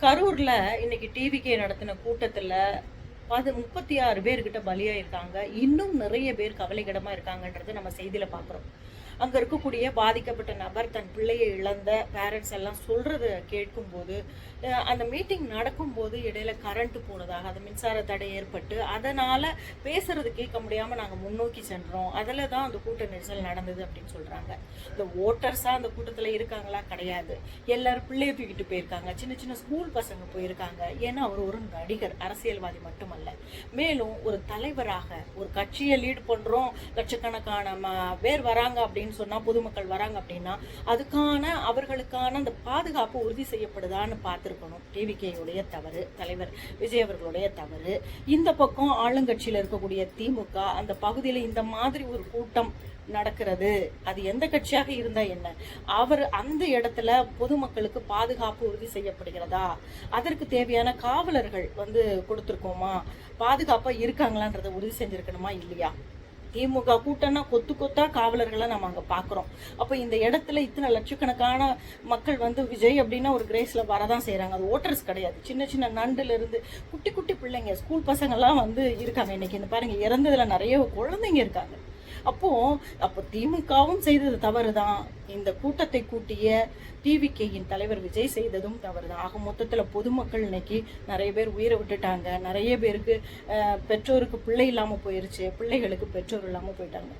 கரூர்ல இன்னைக்கு டிவிகே நடத்தின கூட்டத்துல 36 பேர்கிட்ட பலியாயிருக்காங்க. இன்னும் நிறைய பேர் கவலைக்கிடமா இருக்காங்கன்றது நம்ம செய்தியில பார்க்குறோம். அங்க இருக்கக்கூடிய பாதிக்கப்பட்ட நபர் தன் பிள்ளையை இழந்த பேரண்ட்ஸ் எல்லாம் சொல்றத கேட்கும்போது, அந்த மீட்டிங் நடக்கும்போது இடையில கரண்ட் போனதாக, அது மின்சார தடை ஏற்பட்டு, அதனால பேசுறது கேட்க முடியாம நாங்க முன்னோக்கி சென்றோம். அதில தான் அந்த கூட்ட நெரிசல் நடந்தது அப்படின்னு சொல்றாங்க. இந்த ஓட்டர்ஸா அந்த கூட்டத்துல இருக்காங்களா? கிடையாது. எல்லாரும் பிள்ளையை தூக்கிட்டு போயிருக்காங்க. சின்ன சின்ன ஸ்கூல் பசங்க போயிருக்காங்க. ஏன்னா அவர் ஒரு நடிகர், அரசியல்வாதி மட்டுமல்ல. மேலும் ஒரு தலைவராக ஒரு கட்சியை லீட் பண்றோம், லட்சக்கணக்கான பேர் வராங்க அப்படின்னு சொன்னா, பொதுமக்கள் வராங்க அப்படின்னா அதுக்கான அவர்களுக்கான அந்த பாதுகாப்பு உறுதி செய்யப்படுதான்னு பார்த்துருக்கணும். டிவிகேயுடைய தவறு, தலைவர் விஜய் அவர்களுடைய தவறு. இந்த பக்கம் ஆளுங்கட்சியில் இருக்கக்கூடிய திமுக அந்த பகுதியில் இந்த மாதிரி ஒரு கூட்டம் நடக்கிறது, அது எந்த கட்சியாக இருந்தா என்ன, அவர் அந்த இடத்துல பொதுமக்களுக்கு பாதுகாப்பு உறுதி செய்யப்படுகிறதா, அதற்கு தேவையான காவலர்கள் கொடுத்துருக்கோமா, பாதுகாப்பா இருக்காங்களான்றதை உறுதி செஞ்சிருக்கணுமா இல்லையா? திமுக கூட்டம்னா கொத்து கொத்தா காவலர்களை நம்ம அங்கே பார்க்குறோம். அப்போ இந்த இடத்துல இத்தனை லட்சக்கணக்கான மக்கள் விஜய் அப்படின்னா ஒரு கிரேஸில் வரதான் செய்கிறாங்க. அது ஓட்டர்ஸ் கிடையாது. சின்ன சின்ன நண்டுலேருந்து குட்டி குட்டி பிள்ளைங்க, ஸ்கூல் பசங்கள்லாம் இருக்காங்க. இன்னைக்கு இந்த பாருங்க, இறந்ததுல நிறைய குழந்தைங்க இருக்காங்க. அப்போ திமுகவும் செய்தது தவறுதான், இந்த கூட்டத்தை கூட்டிய டிவிகேயின் தலைவர் விஜய் செய்ததும் தவறுதான். ஆக மொத்தத்தில் பொதுமக்கள் இன்னைக்கு நிறைய பேர் உயிரை விட்டுட்டாங்க. நிறைய பேருக்கு பெற்றோருக்கு பிள்ளை இல்லாமல் போயிருச்சு, பிள்ளைகளுக்கு பெற்றோர் இல்லாமல் போயிட்டாங்க.